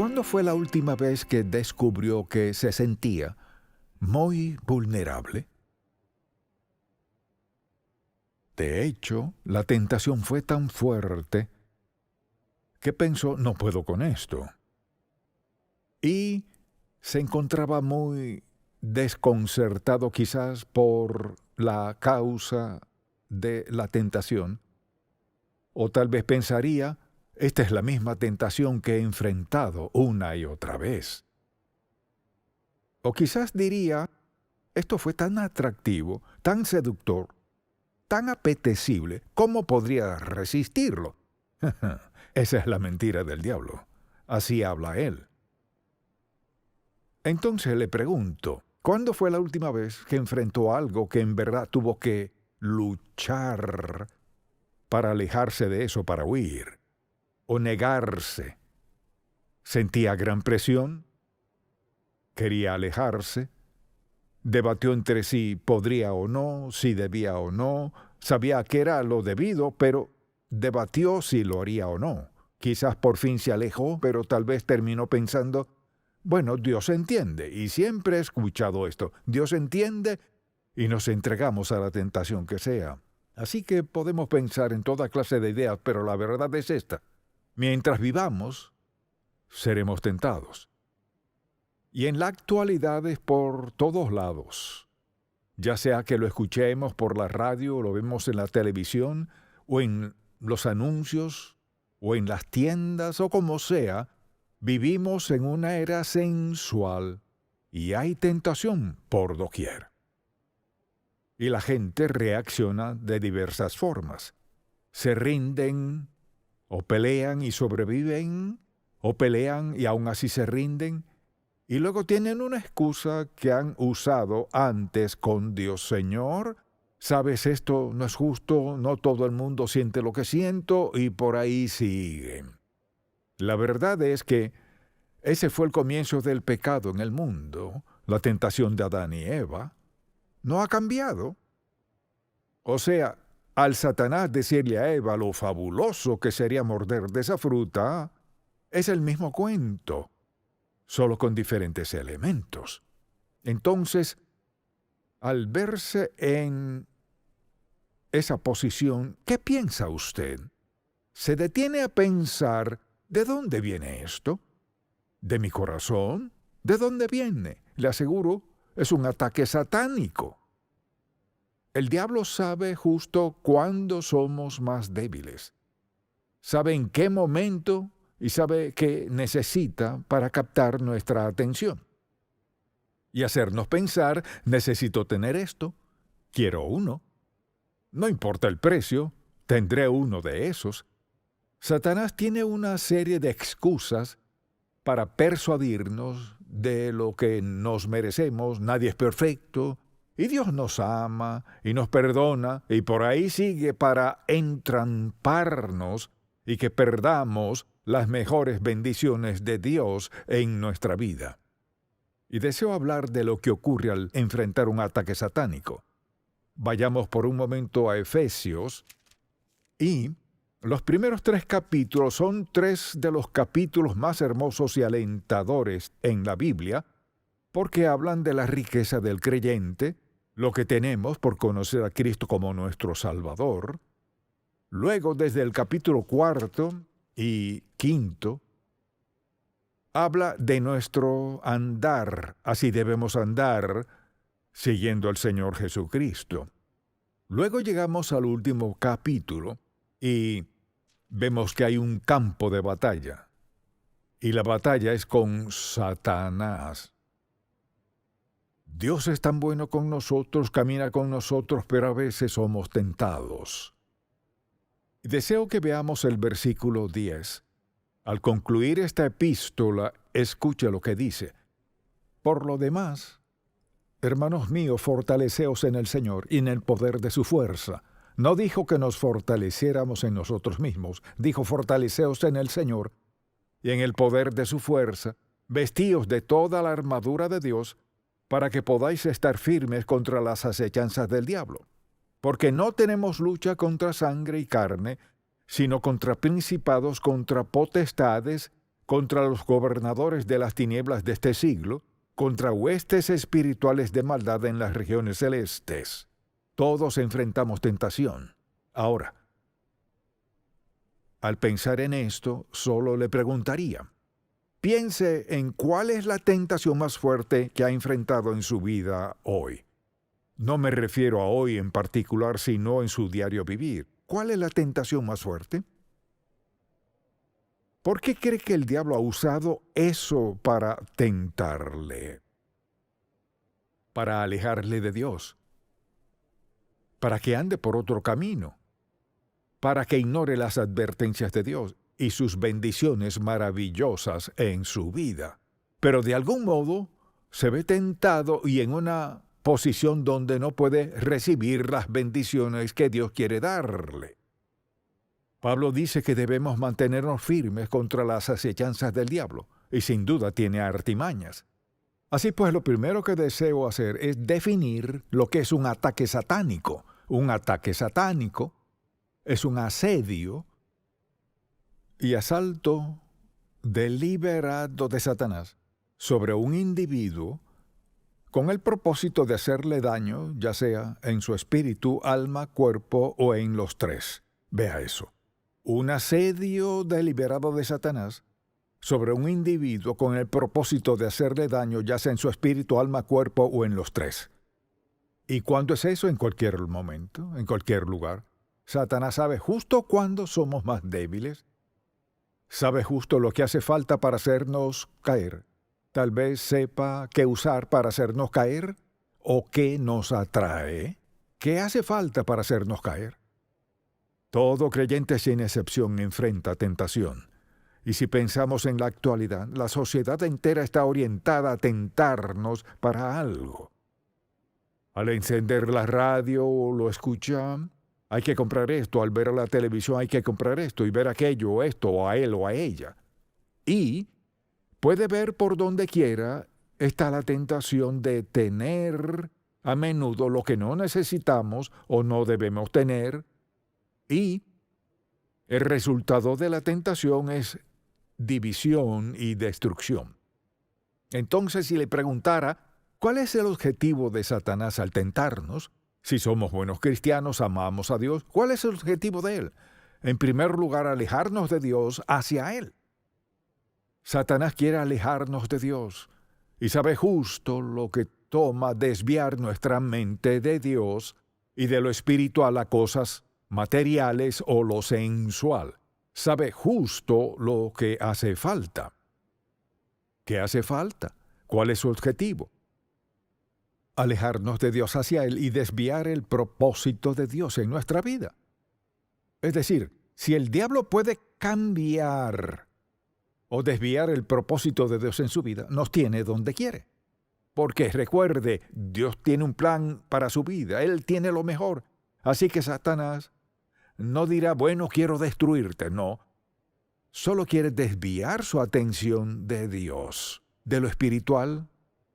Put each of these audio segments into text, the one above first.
¿Cuándo fue la última vez que descubrió que se sentía muy vulnerable? De hecho, la tentación fue tan fuerte que pensó, no puedo con esto. Y se encontraba muy desconcertado quizás por la causa de la tentación. O tal vez pensaría, esta es la misma tentación que he enfrentado una y otra vez. O quizás diría, esto fue tan atractivo, tan seductor, tan apetecible, ¿cómo podría resistirlo? Esa es la mentira del diablo. Así habla él. Entonces le pregunto, ¿cuándo fue la última vez que enfrentó algo que en verdad tuvo que luchar para alejarse de eso, para huir? ¿O negarse? ¿Sentía gran presión? ¿Quería alejarse? Debatió entre si podría o no, si debía o no, sabía que era lo debido, pero debatió si lo haría o no. Quizás por fin se alejó, pero tal vez terminó pensando, bueno, Dios entiende, y siempre he escuchado esto, Dios entiende y nos entregamos a la tentación que sea. Así que podemos pensar en toda clase de ideas, pero la verdad es esta. Mientras vivamos, seremos tentados. Y en la actualidad es por todos lados. Ya sea que lo escuchemos por la radio, lo vemos en la televisión, o en los anuncios, o en las tiendas, o como sea, vivimos en una era sensual y hay tentación por doquier. Y la gente reacciona de diversas formas. Se rinden, o pelean y sobreviven, o pelean y aún así se rinden, y luego tienen una excusa que han usado antes con Dios. Señor, sabes, esto no es justo, no todo el mundo siente lo que siento, y por ahí siguen. La verdad es que ese fue el comienzo del pecado en el mundo, la tentación de Adán y Eva. No ha cambiado. O sea, al Satanás decirle a Eva lo fabuloso que sería morder de esa fruta, es el mismo cuento, solo con diferentes elementos. Entonces, al verse en esa posición, ¿qué piensa usted? ¿Se detiene a pensar, ¿de dónde viene esto? ¿De mi corazón? ¿De dónde viene? Le aseguro, es un ataque satánico. El diablo sabe justo cuándo somos más débiles. Sabe en qué momento y sabe qué necesita para captar nuestra atención. Y hacernos pensar, necesito tener esto, quiero uno. No importa el precio, tendré uno de esos. Satanás tiene una serie de excusas para persuadirnos de lo que nos merecemos, nadie es perfecto, y Dios nos ama y nos perdona, y por ahí sigue para entramparnos y que perdamos las mejores bendiciones de Dios en nuestra vida. Y deseo hablar de lo que ocurre al enfrentar un ataque satánico. Vayamos por un momento a Efesios, y los primeros 3 capítulos son 3 de los capítulos más hermosos y alentadores en la Biblia, porque hablan de la riqueza del creyente, lo que tenemos por conocer a Cristo como nuestro Salvador. Luego, desde el capítulo 4 y 5, habla de nuestro andar, así debemos andar, siguiendo al Señor Jesucristo. Luego llegamos al último capítulo y vemos que hay un campo de batalla. Y la batalla es con Satanás. Dios es tan bueno con nosotros, camina con nosotros, pero a veces somos tentados. Deseo que veamos el versículo 10. Al concluir esta epístola, escuche lo que dice. Por lo demás, hermanos míos, fortaleceos en el Señor y en el poder de su fuerza. No dijo que nos fortaleciéramos en nosotros mismos, dijo fortaleceos en el Señor y en el poder de su fuerza, vestíos de toda la armadura de Dios, para que podáis estar firmes contra las acechanzas del diablo. Porque no tenemos lucha contra sangre y carne, sino contra principados, contra potestades, contra los gobernadores de las tinieblas de este siglo, contra huestes espirituales de maldad en las regiones celestes. Todos enfrentamos tentación. Ahora, al pensar en esto, solo le preguntaría, piense en cuál es la tentación más fuerte que ha enfrentado en su vida hoy. No me refiero a hoy en particular, sino en su diario vivir. ¿Cuál es la tentación más fuerte? ¿Por qué cree que el diablo ha usado eso para tentarle? Para alejarle de Dios. Para que ande por otro camino. Para que ignore las advertencias de Dios y sus bendiciones maravillosas en su vida. Pero de algún modo se ve tentado y en una posición donde no puede recibir las bendiciones que Dios quiere darle. Pablo dice que debemos mantenernos firmes contra las acechanzas del diablo, y sin duda tiene artimañas. Así pues, lo primero que deseo hacer es definir lo que es un ataque satánico. Un ataque satánico es un asedio y asalto deliberado de Satanás sobre un individuo con el propósito de hacerle daño, ya sea en su espíritu, alma, cuerpo o en los tres. Vea eso. Un asedio deliberado de Satanás sobre un individuo con el propósito de hacerle daño, ya sea en su espíritu, alma, cuerpo o en los tres. ¿Y cuándo es eso? En cualquier momento, en cualquier lugar. Satanás sabe justo cuándo somos más débiles. Sabe justo lo que hace falta para hacernos caer. Tal vez sepa qué usar para hacernos caer o qué nos atrae. ¿Qué hace falta para hacernos caer? Todo creyente sin excepción enfrenta tentación. Y si pensamos en la actualidad, la sociedad entera está orientada a tentarnos para algo. Al encender la radio o lo escuchan, hay que comprar esto. Al ver la televisión hay que comprar esto y ver aquello o esto o a él o a ella. Y puede ver por donde quiera está la tentación de tener a menudo lo que no necesitamos o no debemos tener. Y el resultado de la tentación es división y destrucción. Entonces, si le preguntara, ¿cuál es el objetivo de Satanás al tentarnos? Si somos buenos cristianos, amamos a Dios, ¿cuál es el objetivo de él? En primer lugar, alejarnos de Dios hacia él. Satanás quiere alejarnos de Dios y sabe justo lo que toma desviar nuestra mente de Dios y de lo espiritual a cosas materiales o lo sensual. Sabe justo lo que hace falta. ¿Qué hace falta? ¿Cuál es su objetivo? Alejarnos de Dios hacia Él y desviar el propósito de Dios en nuestra vida. Es decir, si el diablo puede cambiar o desviar el propósito de Dios en su vida, nos tiene donde quiere. Porque recuerde, Dios tiene un plan para su vida, Él tiene lo mejor. Así que Satanás no dirá, bueno, quiero destruirte, no. Solo quiere desviar su atención de Dios, de lo espiritual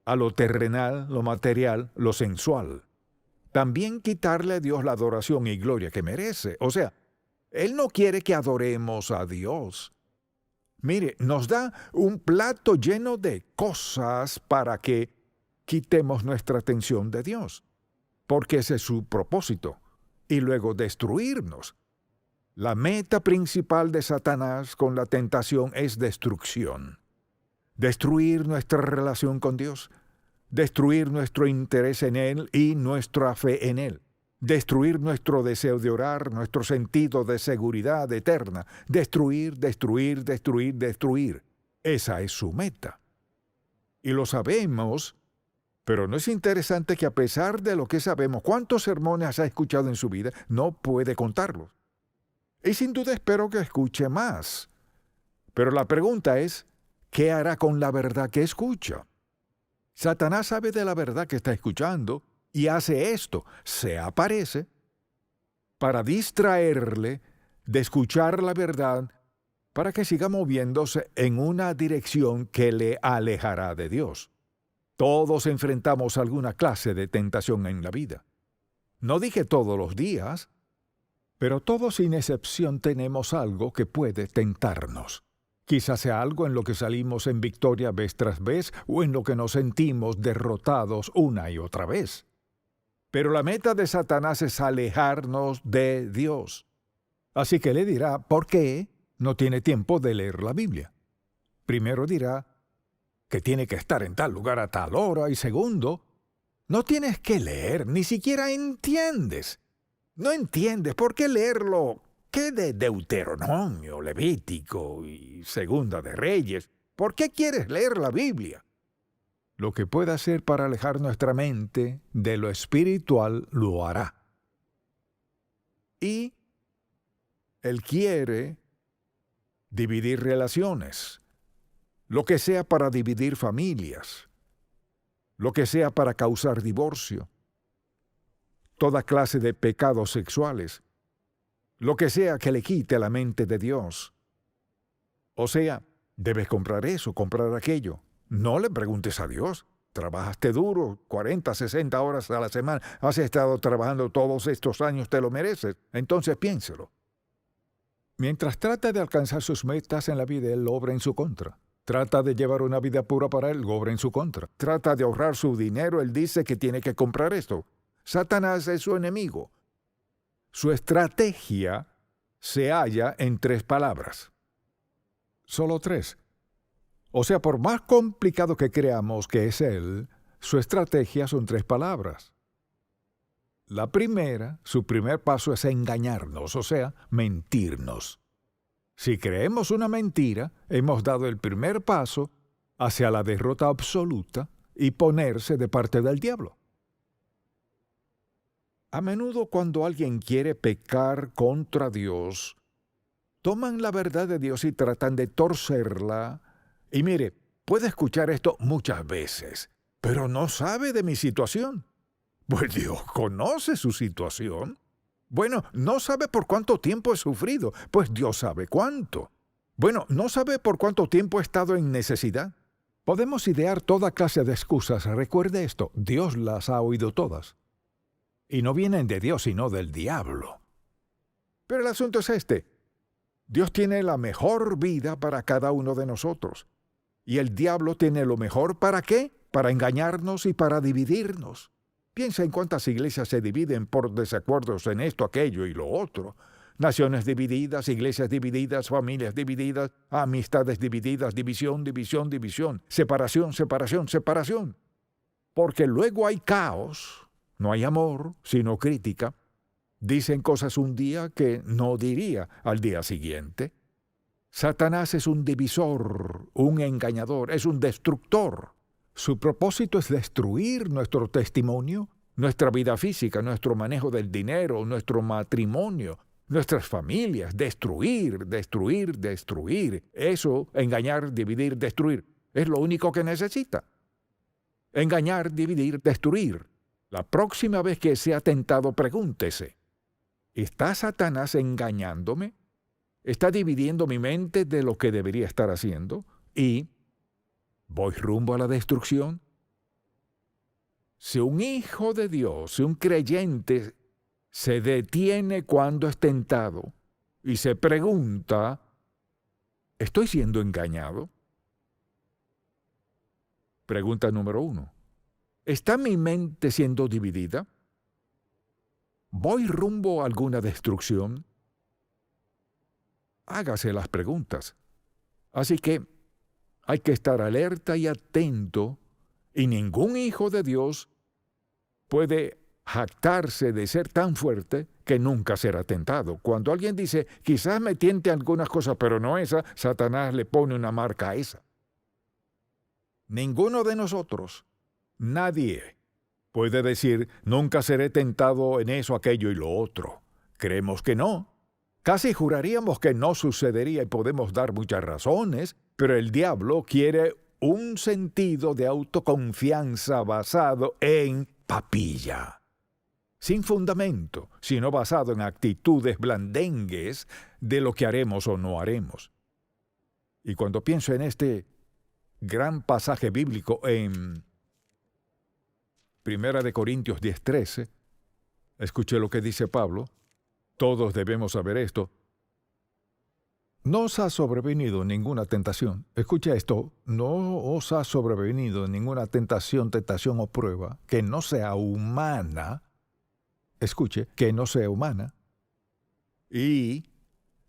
a lo terrenal, lo material, lo sensual. También quitarle a Dios la adoración y gloria que merece. O sea, Él no quiere que adoremos a Dios. Mire, nos da un plato lleno de cosas para que quitemos nuestra atención de Dios, porque ese es su propósito, y luego destruirnos. La meta principal de Satanás con la tentación es destrucción. Destruir nuestra relación con Dios, destruir nuestro interés en Él y nuestra fe en Él, destruir nuestro deseo de orar, nuestro sentido de seguridad eterna, destruir. Esa es su meta. Y lo sabemos, pero ¿no es interesante que a pesar de lo que sabemos, cuántos sermones ha escuchado en su vida, no puede contarlos? Y sin duda espero que escuche más. Pero la pregunta es, ¿qué hará con la verdad que escucha? Satanás sabe de la verdad que está escuchando y hace esto, se aparece para distraerle de escuchar la verdad para que siga moviéndose en una dirección que le alejará de Dios. Todos enfrentamos alguna clase de tentación en la vida. No dije todos los días, pero todos sin excepción tenemos algo que puede tentarnos. Quizás sea algo en lo que salimos en victoria vez tras vez o en lo que nos sentimos derrotados una y otra vez. Pero la meta de Satanás es alejarnos de Dios. Así que le dirá, ¿por qué no tiene tiempo de leer la Biblia? Primero dirá que tiene que estar en tal lugar a tal hora y segundo, no tienes que leer, ni siquiera entiendes. No entiendes, ¿por qué leerlo? ¿Qué de Deuteronomio, Levítico y Segunda de Reyes? ¿Por qué quieres leer la Biblia? Lo que pueda hacer para alejar nuestra mente de lo espiritual, lo hará. Y Él quiere dividir relaciones, lo que sea para dividir familias, lo que sea para causar divorcio, toda clase de pecados sexuales, lo que sea que le quite la mente de Dios. O sea, debes comprar eso, comprar aquello. No le preguntes a Dios. Trabajaste duro, 40, 60 horas a la semana. Has estado trabajando todos estos años, te lo mereces. Entonces piénselo. Mientras trata de alcanzar sus metas en la vida, Él obra en su contra. Trata de llevar una vida pura para Él, obra en su contra. Trata de ahorrar su dinero, Él dice que tiene que comprar esto. Satanás es su enemigo. Su estrategia se halla en 3 palabras. Solo 3. O sea, por más complicado que creamos que es Él, su estrategia son 3 palabras. La primera, su primer paso es engañarnos, o sea, mentirnos. Si creemos una mentira, hemos dado el primer paso hacia la derrota absoluta y ponerse de parte del diablo. A menudo cuando alguien quiere pecar contra Dios, toman la verdad de Dios y tratan de torcerla. Y mire, puede escuchar esto muchas veces, pero no sabe de mi situación. Pues Dios conoce su situación. Bueno, no sabe por cuánto tiempo he sufrido, pues Dios sabe cuánto. Bueno, no sabe por cuánto tiempo he estado en necesidad. Podemos idear toda clase de excusas. Recuerde esto, Dios las ha oído todas. Y no vienen de Dios, sino del diablo. Pero el asunto es este. Dios tiene la mejor vida para cada uno de nosotros. ¿Y el diablo tiene lo mejor para qué? Para engañarnos y para dividirnos. Piensa en cuántas iglesias se dividen por desacuerdos en esto, aquello y lo otro. Naciones divididas, iglesias divididas, familias divididas, amistades divididas, división, división, división, separación, separación, separación. Porque luego hay caos, no hay amor, sino crítica. Dicen cosas un día que no diría al día siguiente. Satanás es un divisor, un engañador, es un destructor. Su propósito es destruir nuestro testimonio, nuestra vida física, nuestro manejo del dinero, nuestro matrimonio, nuestras familias. Destruir, destruir, destruir. Eso, engañar, dividir, destruir, es lo único que necesita. Engañar, dividir, destruir. La próxima vez que sea tentado, pregúntese, ¿está Satanás engañándome? ¿Está dividiendo mi mente de lo que debería estar haciendo? ¿Y voy rumbo a la destrucción? Si un hijo de Dios, si un creyente se detiene cuando es tentado y se pregunta, ¿estoy siendo engañado? Pregunta número 1. ¿Está mi mente siendo dividida? ¿Voy rumbo a alguna destrucción? Hágase las preguntas. Así que hay que estar alerta y atento, y ningún hijo de Dios puede jactarse de ser tan fuerte que nunca será tentado. Cuando alguien dice, quizás me tiente algunas cosas, pero no esa, Satanás le pone una marca a esa. Ninguno de nosotros, nadie, puede decir, nunca seré tentado en eso, aquello y lo otro. Creemos que no. Casi juraríamos que no sucedería y podemos dar muchas razones, pero el diablo quiere un sentido de autoconfianza basado en papilla, sin fundamento, sino basado en actitudes blandengues de lo que haremos o no haremos. Y cuando pienso en este gran pasaje bíblico en 1 Corintios 10:13, escuche lo que dice Pablo. Todos debemos saber esto. No os ha sobrevenido ninguna tentación. Escucha esto, no os ha sobrevenido ninguna tentación o prueba que no sea humana. Escuche, que no sea humana. Y,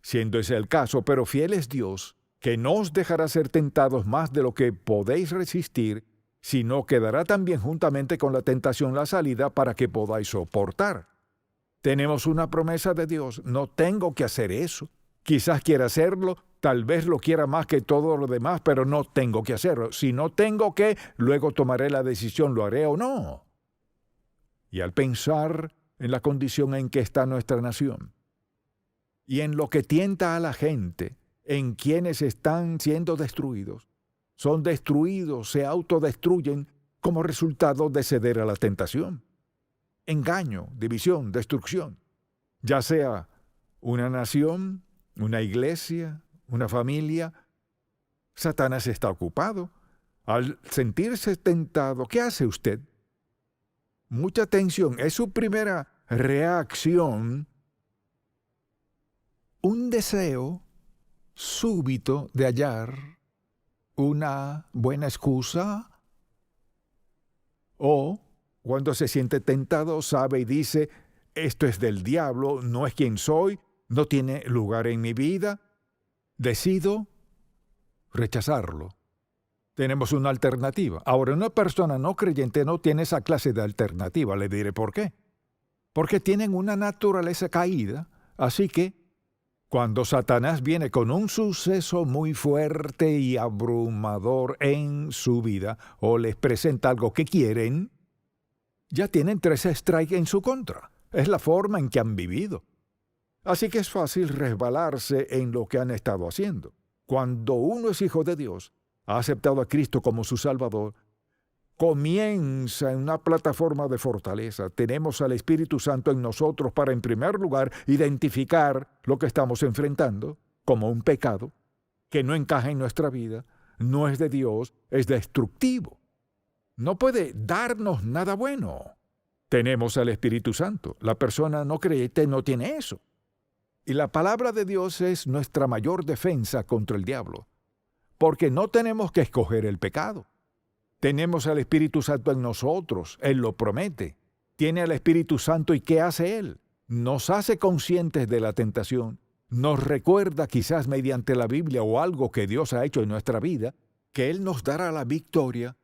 siendo ese el caso, pero fiel es Dios, que no os dejará ser tentados más de lo que podéis resistir, sino que dará también juntamente con la tentación la salida para que podáis soportar. Tenemos una promesa de Dios, no tengo que hacer eso. Quizás quiera hacerlo, tal vez lo quiera más que todo lo demás, pero no tengo que hacerlo. Si no tengo que, luego tomaré la decisión, lo haré o no. Y al pensar en la condición en que está nuestra nación, y en lo que tienta a la gente, en quienes están siendo destruidos, son destruidos, se autodestruyen como resultado de ceder a la tentación. Engaño, división, destrucción. Ya sea una nación, una iglesia, una familia, Satanás está ocupado. Al sentirse tentado, ¿qué hace usted? Mucha tensión. Es su primera reacción. Un deseo súbito de hallar una buena excusa, o cuando se siente tentado sabe y dice, esto es del diablo, no es quien soy, no tiene lugar en mi vida, decido rechazarlo. Tenemos una alternativa. Ahora, una persona no creyente no tiene esa clase de alternativa, le diré por qué. Porque tienen una naturaleza caída, así que cuando Satanás viene con un suceso muy fuerte y abrumador en su vida, o les presenta algo que quieren, ya tienen 3 strikes en su contra. Es la forma en que han vivido. Así que es fácil resbalarse en lo que han estado haciendo. Cuando uno es hijo de Dios, ha aceptado a Cristo como su Salvador, comienza en una plataforma de fortaleza. Tenemos al Espíritu Santo en nosotros para, en primer lugar, identificar lo que estamos enfrentando como un pecado que no encaja en nuestra vida, no es de Dios, es destructivo. No puede darnos nada bueno. Tenemos al Espíritu Santo. La persona no creyente no tiene eso. Y la palabra de Dios es nuestra mayor defensa contra el diablo, porque no tenemos que escoger el pecado. Tenemos al Espíritu Santo en nosotros, Él lo promete. Tiene al Espíritu Santo y ¿qué hace Él? Nos hace conscientes de la tentación, nos recuerda quizás mediante la Biblia o algo que Dios ha hecho en nuestra vida, que Él nos dará la victoria,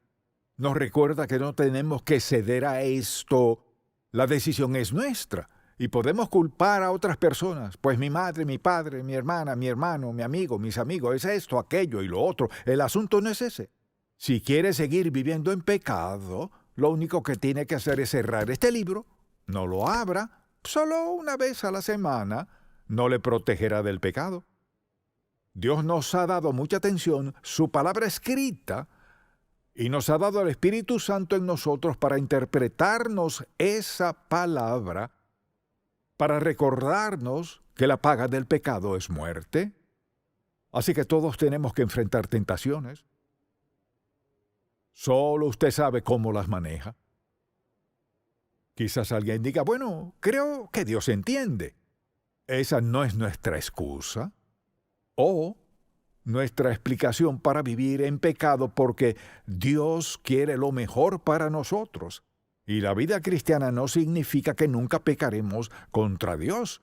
nos recuerda que no tenemos que ceder a esto, la decisión es nuestra. Y podemos culpar a otras personas, pues mi madre, mi padre, mi hermana, mi hermano, mi amigo, mis amigos, es esto, aquello y lo otro. El asunto no es ese. Si quiere seguir viviendo en pecado, lo único que tiene que hacer es cerrar este libro, no lo abra, solo una vez a la semana, no le protegerá del pecado. Dios nos ha dado mucha atención, su palabra escrita, y nos ha dado el Espíritu Santo en nosotros para interpretarnos esa palabra, para recordarnos que la paga del pecado es muerte. Así que todos tenemos que enfrentar tentaciones. Solo usted sabe cómo las maneja. Quizás alguien diga, bueno, creo que Dios entiende. Esa no es nuestra excusa o nuestra explicación para vivir en pecado, porque Dios quiere lo mejor para nosotros. Y la vida cristiana no significa que nunca pecaremos contra Dios.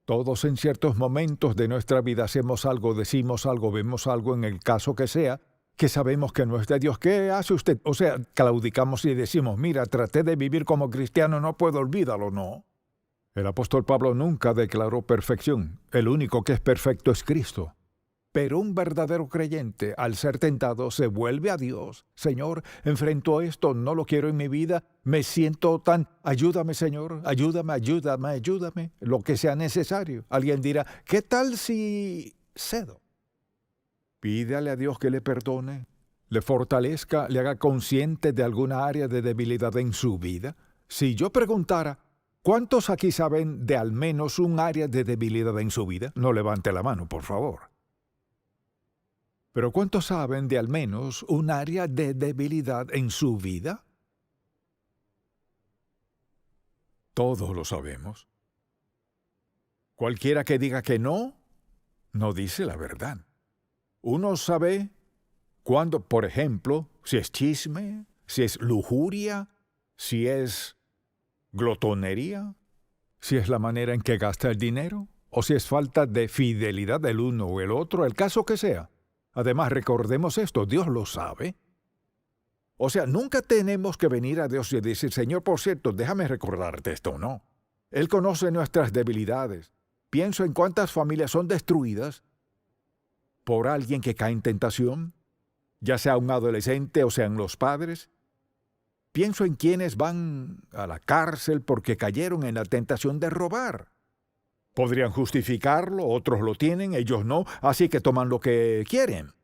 Todos en ciertos momentos de nuestra vida hacemos algo, decimos algo, vemos algo, en el caso que sea, que sabemos que no es de Dios. ¿Qué hace usted? O sea, claudicamos y decimos, mira, traté de vivir como cristiano, no puedo, olvídalo, no. El apóstol Pablo nunca declaró perfección. El único que es perfecto es Cristo. Pero un verdadero creyente, al ser tentado, se vuelve a Dios. Señor, enfrento esto, no lo quiero en mi vida, me siento tan... Ayúdame, Señor, ayúdame, ayúdame, ayúdame, lo que sea necesario. Alguien dirá, ¿qué tal si cedo? Pídale a Dios que le perdone, le fortalezca, le haga consciente de alguna área de debilidad en su vida. Si yo preguntara, ¿cuántos aquí saben de al menos un área de debilidad en su vida? No levante la mano, por favor. Pero ¿cuántos saben de al menos un área de debilidad en su vida? Todos lo sabemos. Cualquiera que diga que no, no dice la verdad. Uno sabe cuando, por ejemplo, si es chisme, si es lujuria, si es glotonería, si es la manera en que gasta el dinero, o si es falta de fidelidad del uno o el otro, el caso que sea. Además, recordemos esto, Dios lo sabe. O sea, nunca tenemos que venir a Dios y decir, Señor, por cierto, déjame recordarte esto, no. Él conoce nuestras debilidades. Pienso en cuántas familias son destruidas por alguien que cae en tentación, ya sea un adolescente o sean los padres. Pienso en quienes van a la cárcel porque cayeron en la tentación de robar. Podrían justificarlo, otros lo tienen, ellos no, así que toman lo que quieren.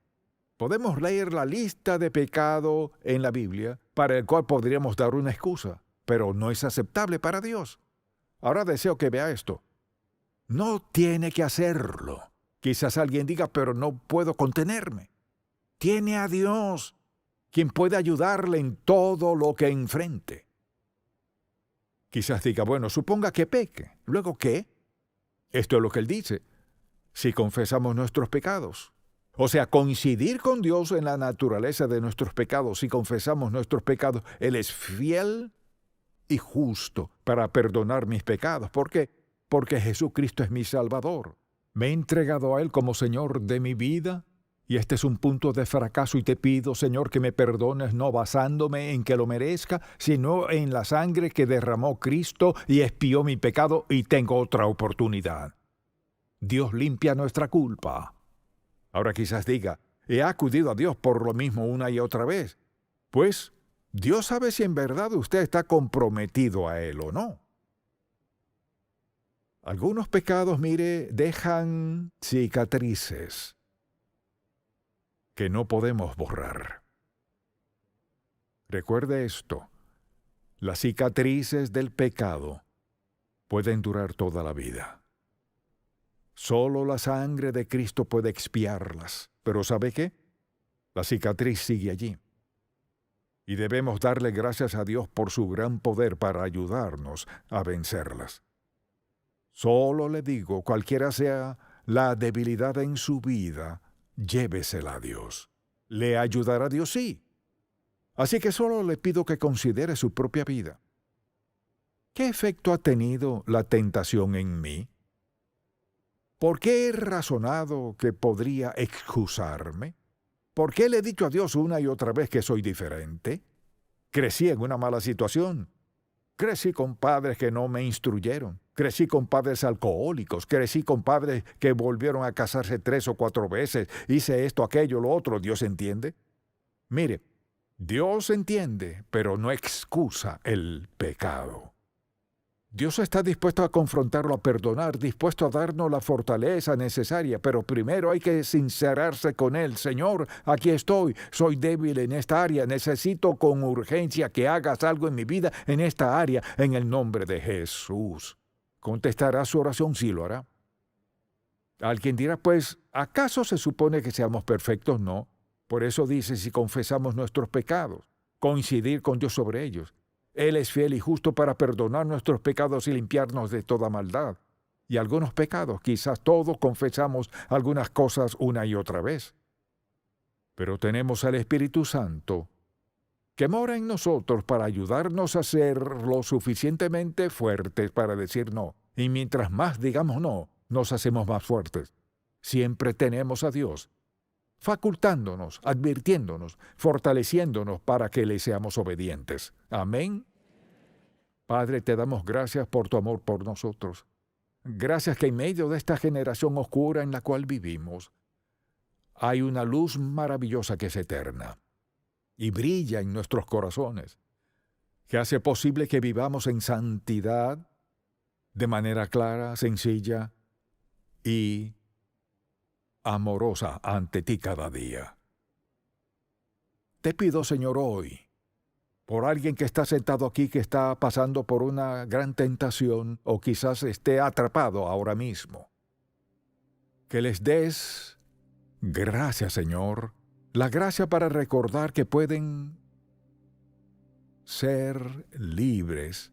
Podemos leer la lista de pecado en la Biblia para el cual podríamos dar una excusa, pero no es aceptable para Dios. Ahora deseo que vea esto. No tiene que hacerlo. Quizás alguien diga, pero no puedo contenerme. Tiene a Dios, quien puede ayudarle en todo lo que enfrente. Quizás diga, bueno, suponga que peque. ¿Luego qué? Esto es lo que él dice. Si confesamos nuestros pecados. O sea, coincidir con Dios en la naturaleza de nuestros pecados. Si confesamos nuestros pecados, Él es fiel y justo para perdonar mis pecados. ¿Por qué? Porque Jesucristo es mi Salvador. Me he entregado a Él como Señor de mi vida. Y este es un punto de fracaso y te pido, Señor, que me perdones no basándome en que lo merezca, sino en la sangre que derramó Cristo y expió mi pecado y tengo otra oportunidad. Dios limpia nuestra culpa. Ahora quizás diga, he acudido a Dios por lo mismo una y otra vez. Pues Dios sabe si en verdad usted está comprometido a Él o no. Algunos pecados, mire, dejan cicatrices que no podemos borrar. Recuerde esto, las cicatrices del pecado pueden durar toda la vida. Solo la sangre de Cristo puede expiarlas. Pero ¿sabe qué? La cicatriz sigue allí. Y debemos darle gracias a Dios por su gran poder para ayudarnos a vencerlas. Solo le digo, cualquiera sea la debilidad en su vida, llévesela a Dios. ¿Le ayudará Dios? Sí. Así que solo le pido que considere su propia vida. ¿Qué efecto ha tenido la tentación en mí? ¿Por qué he razonado que podría excusarme? ¿Por qué le he dicho a Dios una y otra vez que soy diferente? Crecí en una mala situación. Crecí con padres que no me instruyeron. Crecí con padres alcohólicos. Crecí con padres que volvieron a casarse 3 o 4 veces. Hice esto, aquello, lo otro. ¿Dios entiende? Mire, Dios entiende, pero no excusa el pecado. Dios está dispuesto a confrontarlo, a perdonar, dispuesto a darnos la fortaleza necesaria, pero primero hay que sincerarse con Él. Señor, aquí estoy, soy débil en esta área, necesito con urgencia que hagas algo en mi vida en esta área, en el nombre de Jesús. ¿Contestará su oración? Sí lo hará. Alguien dirá, pues, ¿acaso se supone que seamos perfectos? No. Por eso dice, si confesamos nuestros pecados, coincidir con Dios sobre ellos. Él es fiel y justo para perdonar nuestros pecados y limpiarnos de toda maldad. Y algunos pecados, quizás todos confesamos algunas cosas una y otra vez. Pero tenemos al Espíritu Santo que mora en nosotros para ayudarnos a ser lo suficientemente fuertes para decir no. Y mientras más digamos no, nos hacemos más fuertes. Siempre tenemos a Dios facultándonos, advirtiéndonos, fortaleciéndonos para que le seamos obedientes. Amén. Padre, te damos gracias por tu amor por nosotros. Gracias que en medio de esta generación oscura en la cual vivimos, hay una luz maravillosa que es eterna y brilla en nuestros corazones, que hace posible que vivamos en santidad de manera clara, sencilla y amorosa ante ti cada día. Te pido, Señor, hoy, por alguien que está sentado aquí, que está pasando por una gran tentación o quizás esté atrapado ahora mismo, que les des gracias, Señor, la gracia para recordar que pueden ser libres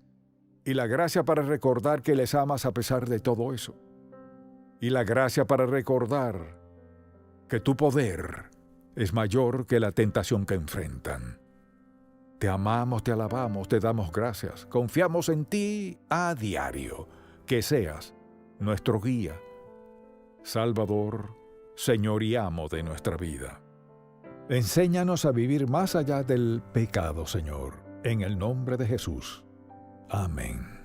y la gracia para recordar que les amas a pesar de todo eso. y la gracia para recordar que tu poder es mayor que la tentación que enfrentan. Te amamos, te alabamos, te damos gracias. Confiamos en ti a diario. Que seas nuestro guía, Salvador, Señor y amo de nuestra vida. Enséñanos a vivir más allá del pecado, Señor, en el nombre de Jesús. Amén.